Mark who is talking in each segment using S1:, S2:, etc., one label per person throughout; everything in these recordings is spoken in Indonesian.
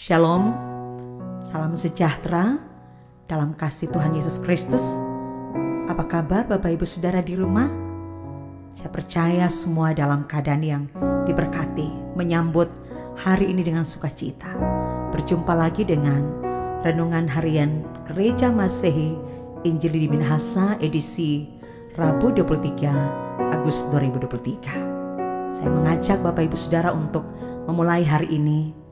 S1: Shalom, salam sejahtera dalam kasih Tuhan Yesus Kristus. Apa kabar Bapak Ibu Saudara di rumah? Saya percaya semua dalam keadaan yang diberkati, menyambut hari ini dengan sukacita. Berjumpa lagi dengan Renungan Harian Gereja Masehi Injil di Minahasa edisi Rabu 23 Agustus 2023. Saya mengajak Bapak Ibu Saudara untuk memulai hari ini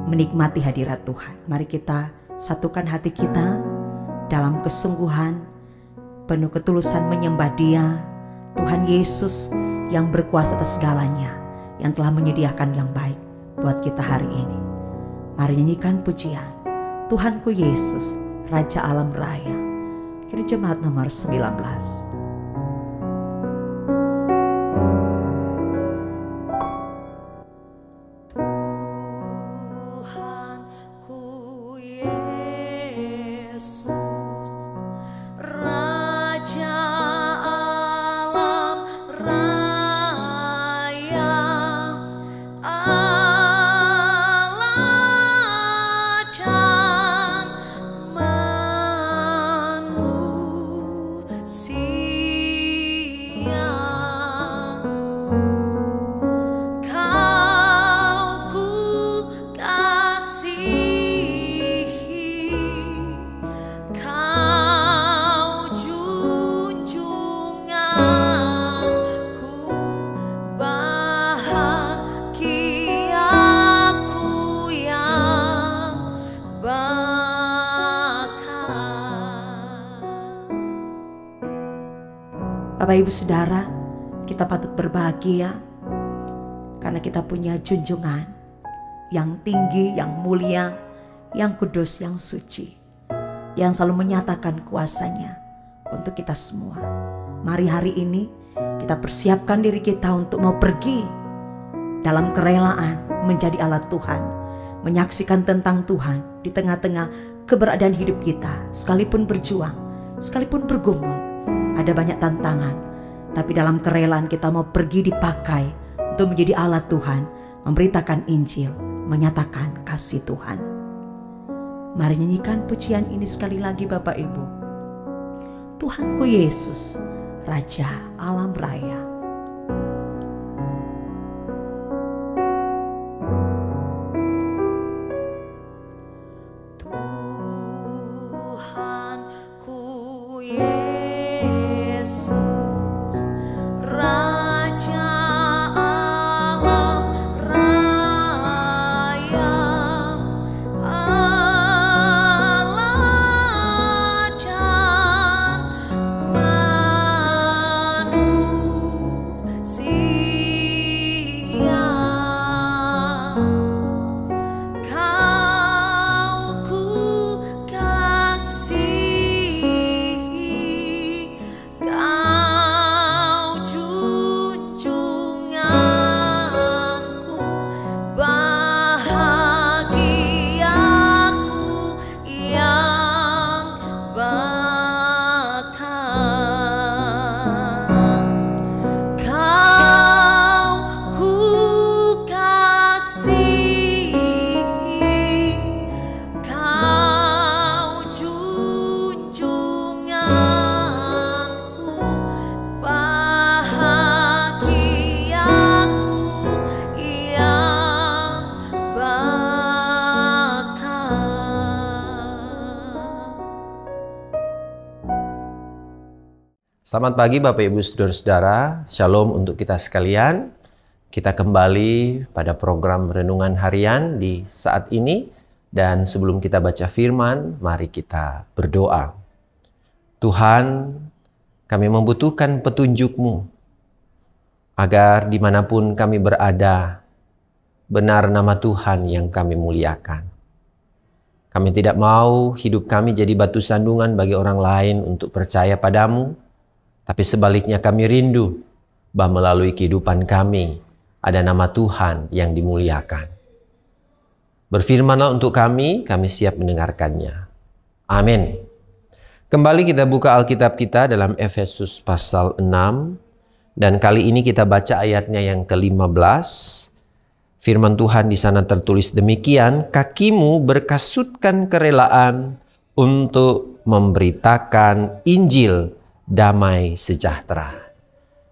S1: menikmati hadirat Tuhan. Mari kita satukan hati kita dalam kesungguhan, penuh ketulusan menyembah Dia, Tuhan Yesus yang berkuasa atas segalanya, yang telah menyediakan yang baik buat kita hari ini. Mari nyanyikan pujian Tuhanku Yesus, Raja Alam Raya. Kiri jemaat nomor 19. Bapak Ibu Saudara, kita patut berbahagia karena kita punya junjungan yang tinggi, yang mulia, yang kudus, yang suci, yang selalu menyatakan kuasanya untuk kita semua. Mari hari ini kita persiapkan diri kita untuk mau pergi dalam kerelaan menjadi alat Tuhan, menyaksikan tentang Tuhan di tengah-tengah keberadaan hidup kita. Sekalipun berjuang, sekalipun bergumul, ada banyak tantangan, tapi dalam kerelaan kita mau pergi dipakai untuk menjadi alat Tuhan, memberitakan Injil, menyatakan kasih Tuhan. Mari nyanyikan pujian ini sekali lagi Bapak Ibu. Tuhanku Yesus, Raja Alam Raya.
S2: Selamat pagi Bapak Ibu Saudara-saudara, Shalom untuk kita sekalian. Kita kembali pada program Renungan Harian di saat ini. Dan sebelum kita baca firman, mari kita berdoa. Tuhan, kami membutuhkan petunjuk-Mu, agar dimanapun kami berada, benar nama Tuhan yang kami muliakan. Kami tidak mau hidup kami jadi batu sandungan bagi orang lain untuk percaya padamu, tapi sebaliknya kami rindu bahwa melalui kehidupan kami ada nama Tuhan yang dimuliakan. Berfirmanlah untuk kami siap mendengarkannya. Amin. Kembali kita buka Alkitab kita dalam Efesus pasal 6. Dan kali ini kita baca ayatnya yang ke-15. Firman Tuhan di sana tertulis demikian, kakimu berkasutkan kerelaan untuk memberitakan Injil damai sejahtera.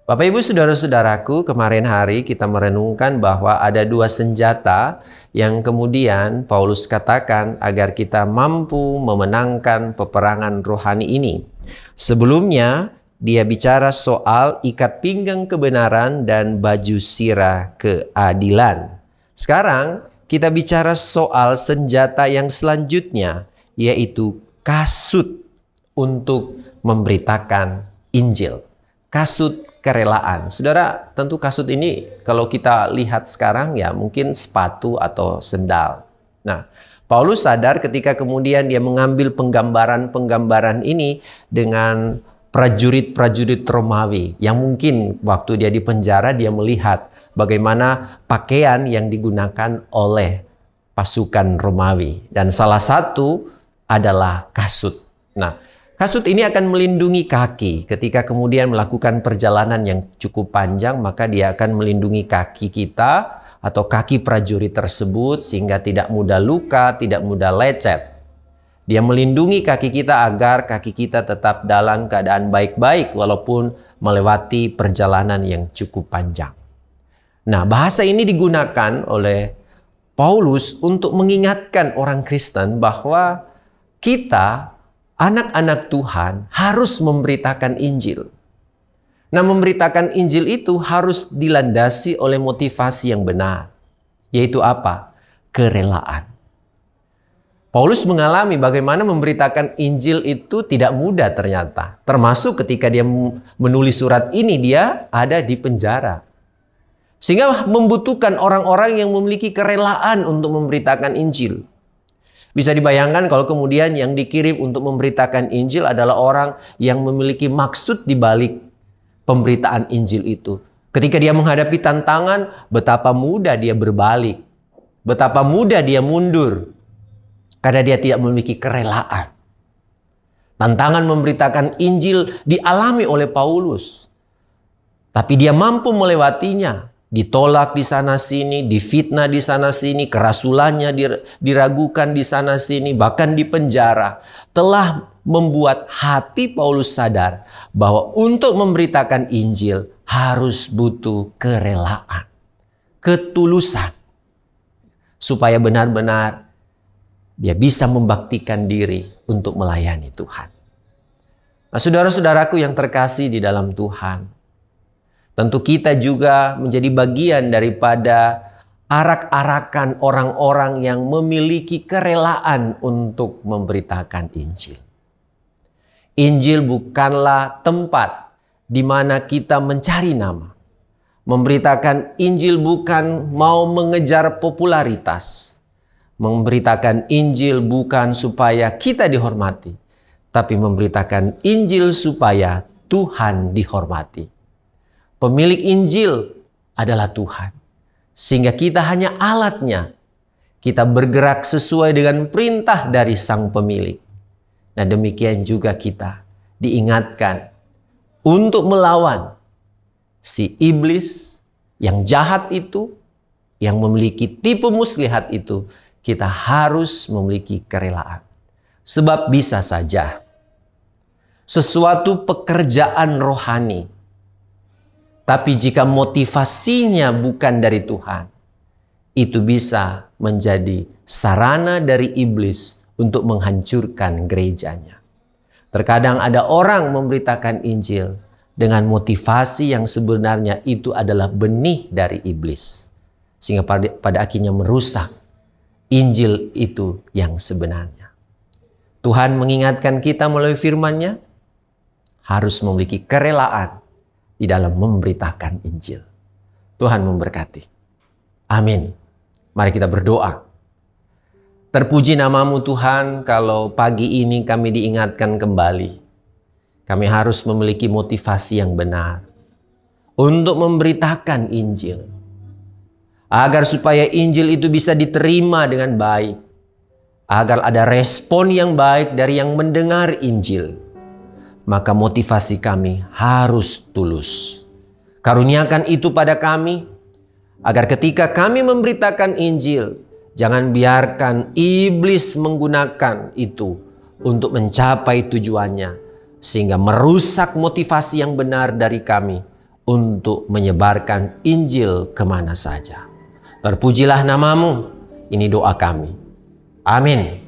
S2: Bapak Ibu Saudara-saudaraku, kemarin hari kita merenungkan bahwa ada dua senjata yang kemudian Paulus katakan agar kita mampu memenangkan peperangan rohani ini. Sebelumnya, dia bicara soal ikat pinggang kebenaran dan baju sirah keadilan. Sekarang kita bicara soal senjata yang selanjutnya, yaitu kasut untuk memberitakan Injil. Kasut kerelaan. Saudara, tentu kasut ini kalau kita lihat sekarang ya mungkin sepatu atau sendal. Nah, Paulus sadar ketika kemudian dia mengambil penggambaran-penggambaran ini dengan prajurit-prajurit Romawi yang mungkin waktu dia di penjara dia melihat bagaimana pakaian yang digunakan oleh pasukan Romawi, dan salah satu adalah kasut. Nah, kasut ini akan melindungi kaki ketika kemudian melakukan perjalanan yang cukup panjang, maka dia akan melindungi kaki kita atau kaki prajurit tersebut sehingga tidak mudah luka, tidak mudah lecet. Dia melindungi kaki kita agar kaki kita tetap dalam keadaan baik-baik walaupun melewati perjalanan yang cukup panjang. Nah, bahasa ini digunakan oleh Paulus untuk mengingatkan orang Kristen bahwa kita, anak-anak Tuhan, harus memberitakan Injil. Nah, memberitakan Injil itu harus dilandasi oleh motivasi yang benar. Yaitu apa? Kerelaan. Paulus mengalami bagaimana memberitakan Injil itu tidak mudah ternyata. Termasuk ketika dia menulis surat ini, dia ada di penjara. Sehingga membutuhkan orang-orang yang memiliki kerelaan untuk memberitakan Injil. Bisa dibayangkan kalau kemudian yang dikirim untuk memberitakan Injil adalah orang yang memiliki maksud di balik pemberitaan Injil itu. Ketika dia menghadapi tantangan, betapa mudah dia berbalik. Betapa mudah dia mundur. Karena dia tidak memiliki kerelaan. Tantangan memberitakan Injil dialami oleh Paulus. Tapi dia mampu melewatinya. Ditolak di sana-sini, difitnah di sana-sini, kerasulannya diragukan di sana-sini, bahkan di penjara. Telah membuat hati Paulus sadar bahwa untuk memberitakan Injil harus butuh kerelaan, ketulusan. Supaya benar-benar dia bisa membaktikan diri untuk melayani Tuhan. Nah, saudara-saudaraku yang terkasih di dalam Tuhan, tentu kita juga menjadi bagian daripada arak-arakan orang-orang yang memiliki kerelaan untuk memberitakan Injil. Injil bukanlah tempat di mana kita mencari nama. Memberitakan Injil bukan mau mengejar popularitas. Memberitakan Injil bukan supaya kita dihormati, tapi memberitakan Injil supaya Tuhan dihormati. Pemilik Injil adalah Tuhan. Sehingga kita hanya alatnya. Kita bergerak sesuai dengan perintah dari Sang Pemilik. Nah, demikian juga kita diingatkan untuk melawan si iblis yang jahat itu, yang memiliki tipu muslihat itu. Kita harus memiliki kerelaan. Sebab bisa saja sesuatu pekerjaan rohani, tapi jika motivasinya bukan dari Tuhan, itu bisa menjadi sarana dari iblis untuk menghancurkan gerejanya. Terkadang ada orang memberitakan Injil dengan motivasi yang sebenarnya itu adalah benih dari iblis. Sehingga pada akhirnya merusak Injil itu yang sebenarnya. Tuhan mengingatkan kita melalui firman-Nya harus memiliki kerelaan di dalam memberitakan Injil. Tuhan memberkati. Amin. Mari kita berdoa. Terpuji nama-Mu Tuhan, kalau pagi ini kami diingatkan kembali. Kami harus memiliki motivasi yang benar untuk memberitakan Injil. Agar supaya Injil itu bisa diterima dengan baik. Agar ada respon yang baik dari yang mendengar Injil. Maka motivasi kami harus tulus. Karuniakan itu pada kami. Agar ketika kami memberitakan Injil, jangan biarkan iblis menggunakan itu untuk mencapai tujuannya, sehingga merusak motivasi yang benar dari kami untuk menyebarkan Injil kemana saja. Terpujilah namamu, ini doa kami. Amin.